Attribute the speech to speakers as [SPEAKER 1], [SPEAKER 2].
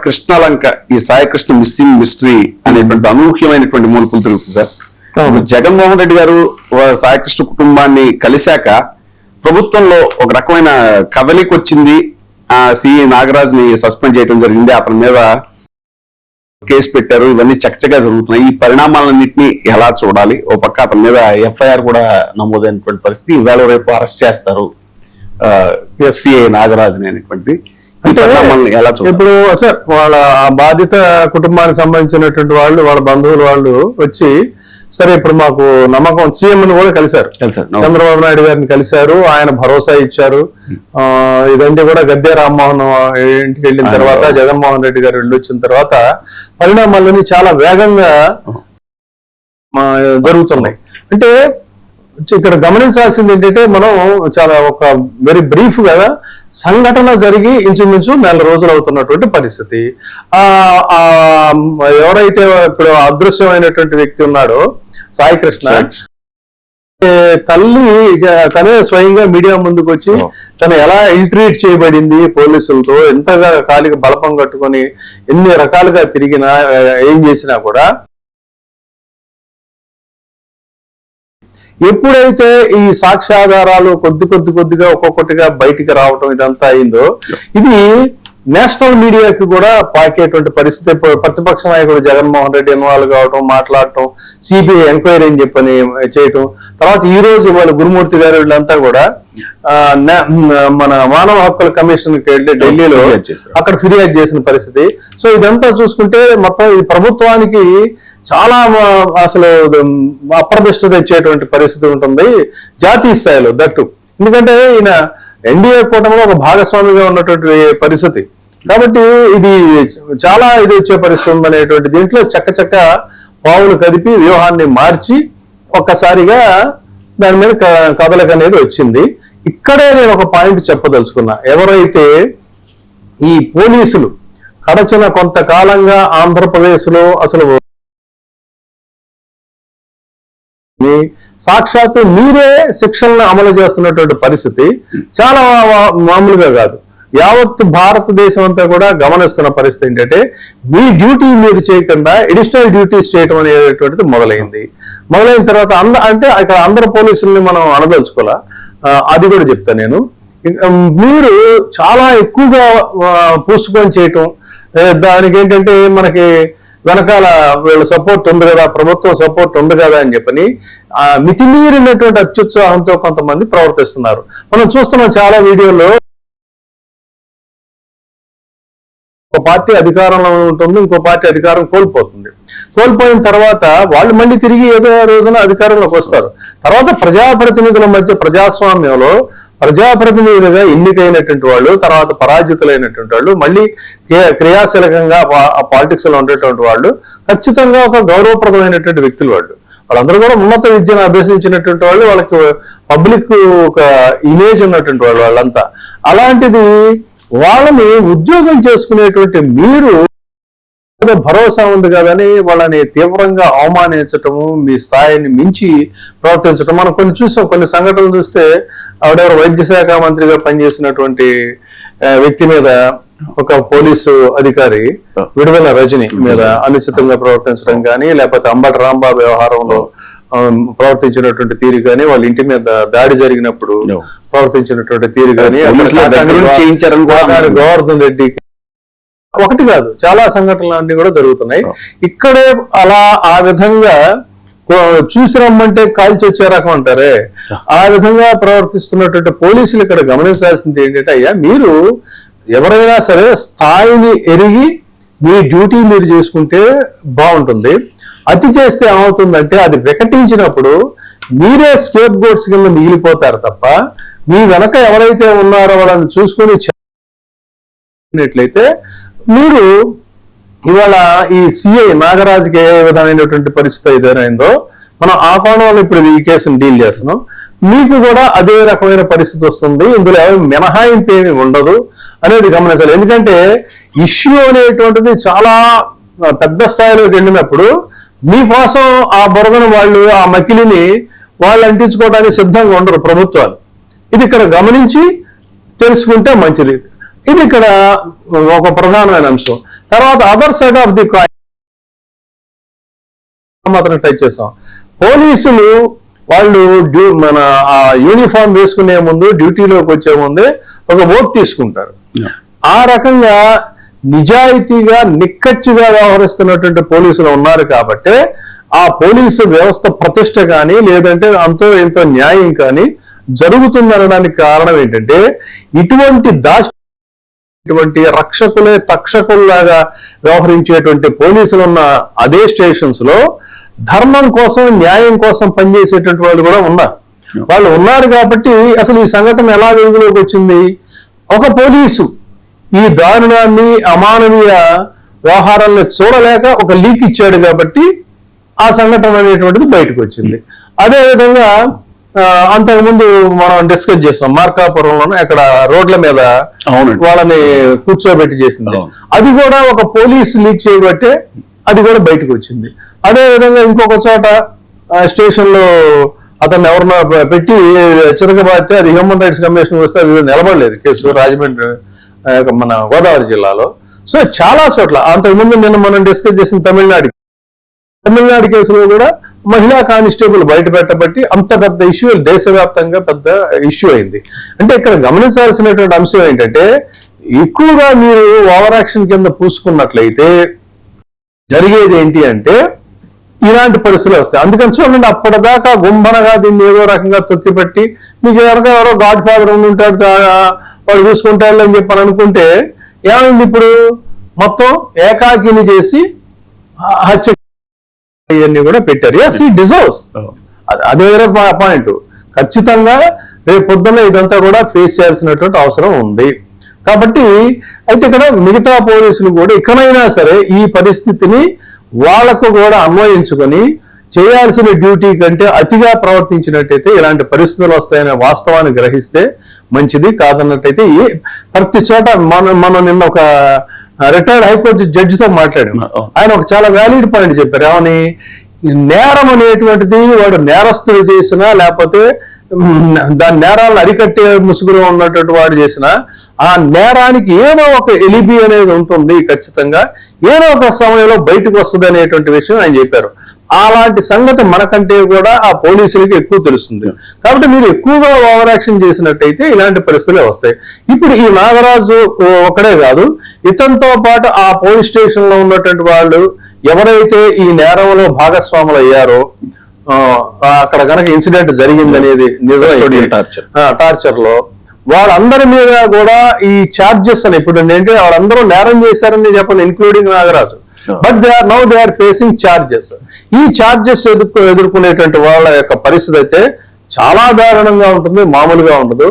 [SPEAKER 1] కృష్ణలంక ఈ Saikrishna missing mystery అనేటువంటి అనూహ్యమైనటువంటి మూలపులు తిరుగుతుంది సార్. జగన్మోహన్ రెడ్డి గారు సాయికృష్ణ కుటుంబాన్ని కలిశాక ప్రభుత్వంలో ఒక రకమైన కదలిక వచ్చింది. సిఐ నాగరాజ్ని సస్పెండ్ చేయడం జరిగింది, అతని మీద కేసు పెట్టారు. ఇవన్నీ చక్కచగా జరుగుతున్నాయి. ఈ పరిణామాలన్నింటినీ ఎలా చూడాలి? ఓ పక్క అతని మీద ఎఫ్ఐఆర్ కూడా నమోదైనటువంటి పరిస్థితి, ఇవాళ రేపు అరెస్ట్ చేస్తారు సిఐ నాగరాజ్ని అనేటువంటిది. అంటే ఎలా చూడాలి?
[SPEAKER 2] ఇప్పుడు వాళ్ళ బాధిత కుటుంబానికి సంబంధించినటువంటి వాళ్ళు, వాళ్ళ బంధువులు వాళ్ళు వచ్చి సరే ఇప్పుడు మాకు నమ్మకం, సీఎం ని కూడా కలిశారు, చంద్రబాబు నాయుడు గారిని కలిశారు, ఆయన భరోసా ఇచ్చారు. ఇదంటే కూడా గద్దె రామ్మోహన్ ఇంటికి వెళ్ళిన తర్వాత, జగన్మోహన్ రెడ్డి గారు వెళ్ళొచ్చిన తర్వాత పరిణామాలన్నీ చాలా వేగంగా జరుగుతున్నాయి. అంటే ఇక్కడ గమనించాల్సింది ఏంటంటే, మనం చాలా ఒక వెరీ బ్రీఫ్ గా సంఘటన జరిగి ఇంచుమించు 4 రోజులు అవుతున్నటువంటి పరిస్థితి. ఎవరైతే ఇప్పుడు అదృశ్యమైనటువంటి వ్యక్తి ఉన్నాడో సాయికృష్ణ, తల్లి తనే స్వయంగా మీడియా ముందుకు వచ్చి తను ఎలా ఇంట్రీట్ చేయబడింది పోలీసులతో, ఎంతగా కాలికి బలపం కట్టుకొని ఎన్ని రకాలుగా తిరిగినా ఏం చేసినా కూడా, ఎప్పుడైతే ఈ సాక్ష్యాధారాలు కొద్దిగా ఒక్కొక్కటిగా బయటికి రావటం ఇదంతా అయిందో, ఇది నేషనల్ మీడియాకి కూడా పాకేటువంటి పరిస్థితి. ప్రతిపక్ష నాయకుడు జగన్మోహన్ రెడ్డి ఇన్వాల్వ్ కావటం, మాట్లాడటం, సిబిఐ ఎంక్వైరీ అని చెప్పని చేయటం, తర్వాత ఈ రోజు వాళ్ళు గురుమూర్తి గారు వీళ్ళంతా కూడా మన మానవ హక్కుల కమిషన్ కి వెళ్ళి ఢిల్లీలో అక్కడ ఫిర్యాదు చేసిన పరిస్థితి. సో ఇదంతా చూసుకుంటే మొత్తం ఈ ప్రభుత్వానికి చాలా అసలు అప్రదిష్ట తెచ్చేటువంటి పరిస్థితి ఉంటుంది జాతీయ స్థాయిలో దట్టు. ఎందుకంటే ఈయన ఎన్డీఏ కూటమిలో ఒక భాగస్వామిగా ఉన్నటువంటి పరిస్థితి కాబట్టి ఇది చాలా ఇది వచ్చే పరిస్థితి ఉందనేటువంటి దీంట్లో చక్క పావులు కదిపి వ్యూహాన్ని మార్చి ఒక్కసారిగా దాని మీద కదలిక అనేది వచ్చింది. ఇక్కడే నేను ఒక పాయింట్ చెప్పదలుచుకున్నా. ఎవరైతే ఈ పోలీసులు గడచిన కొంతకాలంగా ఆంధ్రప్రదేశ్ లో అసలు సాక్షాత్తు మీరే శిక్షలను అమలు చేస్తున్నటువంటి పరిస్థితి చాలా మామూలుగా కాదు. యావత్ భారతదేశం అంతా కూడా గమనిస్తున్న పరిస్థితి ఏంటంటే, మీ డ్యూటీ మీరు చేయకుండా అడిషనల్ డ్యూటీస్ చేయడం అనేటువంటిది మొదలైన తర్వాత అంటే ఇక్కడ అందరు పోలీసుల్ని మనం అనదలుచుకోవాలా, అది కూడా చెప్తా నేను. మీరు చాలా ఎక్కువగా పూసుకొని చేయటం, దానికి ఏంటంటే మనకి వెనకాల వీళ్ళ సపోర్ట్ ఉంది కదా, ప్రభుత్వం సపోర్ట్ ఉంది కదా అని చెప్పని మితిమీరినటువంటి అత్యుత్సాహంతో కొంతమంది ప్రవర్తిస్తున్నారు. మనం చూస్తున్నాం చాలా వీడియోలో, ఒక పార్టీ అధికారంలో ఉంటుంది, ఇంకో పార్టీ అధికారం కోల్పోయిన తర్వాత వాళ్ళు మళ్ళీ తిరిగి ఏదో రోజున అధికారంలోకి వస్తారు. తర్వాత ప్రజాప్రతినిధుల మధ్య ప్రజాస్వామ్యంలో ప్రజాప్రతినిధులుగా ఎన్నికైనటువంటి వాళ్ళు, తర్వాత పరాజితులైనటువంటి వాళ్ళు, మళ్ళీ క్రియాశీలకంగా పాలిటిక్స్ లో ఉండేటువంటి వాళ్ళు ఖచ్చితంగా ఒక గౌరవప్రదమైనటువంటి వ్యక్తులు. వాళ్ళందరూ కూడా ఉన్నత విద్యను అభ్యసించినటువంటి వాళ్ళు, వాళ్ళకి పబ్లిక్ ఒక ఇమేజ్ ఉన్నటువంటి వాళ్ళు వాళ్ళంతా. అలాంటిది వాళ్ళని ఉద్యోగం చేసుకునేటువంటి మీరు భరోసా ఉంది కదని వాళ్ళని తీవ్రంగా అవమానించటము, మీ స్థాయిని మించి ప్రవర్తించటం మనం కొన్ని చూసాం. కొన్ని సంఘటనలు చూస్తే ఆవిడెవరు వైద్య శాఖ మంత్రిగా పనిచేసినటువంటి వ్యక్తి మీద ఒక పోలీసు అధికారి విడుదల రజని మీద అనుచితంగా ప్రవర్తించడం కానీ, లేకపోతే అంబటి రాంబాబు వ్యవహారంలో ప్రవర్తించినటువంటి తీరు కానీ, వాళ్ళ ఇంటి మీద దాడి జరిగినప్పుడు ప్రవర్తించినటువంటి తీరు కానీ, గోవర్ధన్ రెడ్డి ఒకటి కాదు చాలా సంఘటనలు అన్ని కూడా జరుగుతున్నాయి. ఇక్కడే అలా ఆ విధంగా చూసి రమ్మంటే కాల్చి వచ్చే రకం అంటారే, ఆ విధంగా ప్రవర్తిస్తున్నటువంటి పోలీసులు ఇక్కడ గమనించాల్సింది ఏంటంటే, అయ్యా మీరు ఎవరైనా సరే స్థాయిని ఎరిగి మీ డ్యూటీ మీరు చేసుకుంటే బాగుంటుంది. అతి చేస్తే ఏమవుతుందంటే, అది వికటించినప్పుడు మీరే స్కేప్ గోట్స్ కింద మిగిలిపోతారు తప్ప, మీ వెనక ఎవరైతే ఉన్నారో వాళ్ళని చూసుకొని చెప్పినట్లయితే మీరు ఇవాళ ఈ సిఐ నాగరాజుకి ఏ విధమైనటువంటి పరిస్థితి ఎదురైందో మనం ఆ కోణంలో ఇప్పుడు ఈ కేసును డీల్ చేస్తున్నాం. మీకు కూడా అదే రకమైన పరిస్థితి వస్తుంది. ఇందులో మినహాయింపు ఏమి ఉండదు అనేది గమనించాలి. ఎందుకంటే ఇష్యూ అనేటువంటిది చాలా పెద్ద స్థాయిలోకి వెళ్ళినప్పుడు మీకోసం ఆ బురదను వాళ్ళు, ఆ మకిలిని వాళ్ళు అంటించుకోవడానికి సిద్ధంగా ఉండరు ప్రభుత్వాలు. ఇది ఇక్కడ గమనించి తెలుసుకుంటే మంచిది. ఇది ఇక్కడ ఒక ప్రధానమైన అంశం. తర్వాత other side of the coin మాత్రం టచ్ చేసాం. పోలీసులు వాళ్ళు మన ఆ యూనిఫామ్ వేసుకునే ముందు, డ్యూటీలోకి వచ్చే ముందే ఒక ఓట్ తీసుకుంటారు. ఆ రకంగా నిజాయితీగా నిక్కచ్చిగా వ్యవహరిస్తున్నటువంటి పోలీసులు ఉన్నారు కాబట్టి ఆ పోలీసు వ్యవస్థ ప్రతిష్ట కానీ లేదంటే అంతో ఎంతో న్యాయం కానీ జరుగుతుందనడానికి కారణం ఏంటంటే ఇటువంటి రక్షకులే తక్షకుల్లాగా వ్యవహరించేటువంటి పోలీసులు ఉన్న అదే స్టేషన్స్ లో ధర్మం కోసం న్యాయం కోసం పనిచేసేటువంటి వాళ్ళు కూడా ఉన్నారు. వాళ్ళు ఉన్నారు కాబట్టి అసలు ఈ సంఘటన ఎలా వెలుగులోకి వచ్చింది? ఒక పోలీసు ఈ దారుణాన్ని, అమానవీయ వ్యవహారాలను చూడలేక ఒక లీక్ ఇచ్చాడు కాబట్టి ఆ సంఘటన అనేటువంటిది బయటకు వచ్చింది. అదేవిధంగా అంతకుముందు మనం డిస్కస్ చేస్తాం మార్కాపురంలోనే అక్కడ రోడ్ల మీద వాళ్ళని కూర్చోబెట్టి చేసింది. అది కూడా ఒక పోలీసు లీక్ చేయబట్టే అది కూడా బయటకు వచ్చింది. అదే విధంగా ఇంకొక చోట స్టేషన్ లో అతన్ని ఎవరినో పెట్టి చిరకబాతే అది హ్యూమన్ రైట్స్ కమిషన్ వస్తే అది నిలబడలేదు కేసు రాజమండ్రి మన గోదావరి జిల్లాలో. సో చాలా చోట్ల అంతకుముందు నిన్న మనం డిస్కస్ చేసిన తమిళనాడు కేసులో కూడా మహిళా కానిస్టేబుల్ బయట పెట్టబట్టి అంత పెద్ద ఇష్యూ దేశవ్యాప్తంగా పెద్ద ఇష్యూ అయింది. అంటే ఇక్కడ గమనించాల్సినటువంటి అంశం ఏంటంటే ఎక్కువగా మీరు ఓవర్ యాక్షన్ కింద పూసుకున్నట్లయితే జరిగేది ఏంటి అంటే ఇలాంటి పరిస్థితులు వస్తాయి. అందుకని చూడండి అప్పటిదాకా గుంభనగా దీన్ని ఏదో రకంగా తొక్కిపెట్టి మీకు ఎవరో గాడ్ ఫాదర్ ఉంటాడు వాడు చూసుకుంటాడు అని చెప్పని అనుకుంటే ఏమైంది? ఇప్పుడు మొత్తం ఏకాకిని చేసి హత్య ఇవన్నీ కూడా పెట్టారు. ఎస్ ఈ డిజర్వ్స్. అదే వేరే పాయింట్. ఖచ్చితంగా రేపు పొద్దున్న ఇదంతా కూడా ఫేస్ చేయాల్సినటువంటి అవసరం ఉంది. కాబట్టి అయితే ఇక్కడ మిగతా పోలీసులు కూడా ఇకనైనా సరే ఈ పరిస్థితిని వాళ్లకు కూడా అన్వయించుకొని చేయాల్సిన డ్యూటీ కంటే అతిగా ప్రవర్తించినట్టయితే ఇలాంటి పరిస్థితులు వస్తాయనే వాస్తవాన్ని గ్రహిస్తే మంచిది. కాదన్నట్టయితే ప్రతి చోట మనం నిన్న ఒక రిటైర్డ్ హైకోర్టు జడ్జితో మాట్లాడాం. ఆయన ఒక చాలా వ్యాలిడ్ పాయింట్ చెప్పారు. ఏమని? నేరం అనేటువంటిది వాడు నేరస్తులు చేసినా లేకపోతే దాని నేరాలను అరికట్టే ముసుగులో ఉన్నటువంటి వాడు చేసిన ఆ నేరానికి ఏదో ఒక ఎలిబి అనేది ఉంటుంది. ఖచ్చితంగా ఏదో ఒక సమయంలో బయటకు వస్తుంది అనేటువంటి విషయం ఆయన చెప్పారు. అలాంటి సంగతి మనకంటే కూడా ఆ పోలీసులకి ఎక్కువ తెలుస్తుంది. కాబట్టి మీరు ఎక్కువగా ఓవర్ యాక్షన్ చేసినట్టయితే ఇలాంటి పరిస్థితులే వస్తాయి. ఇప్పుడు ఈ నాగరాజు ఒకడే కాదు, ఇతనితో పాటు ఆ పోలీస్ స్టేషన్ లో ఉన్నటువంటి వాళ్ళు ఎవరైతే ఈ నేరంలో భాగస్వాములు అయ్యారో అక్కడ కనుక ఇన్సిడెంట్ జరిగిందనేది నిజం టార్చర్ లో వాళ్ళందరి మీద కూడా ఈ ఛార్జెస్ అని ఇప్పుడు ఏంటంటే వాళ్ళందరూ నేరం చేశారని చెప్పండి including Nagaraju. But they are facing charges. ఈ ఛార్జెస్ ఎదుర్కొనేటువంటి వాళ్ళ యొక్క పరిస్థితి అయితే చాలా దారుణంగా ఉంటుంది, మామూలుగా ఉండదు.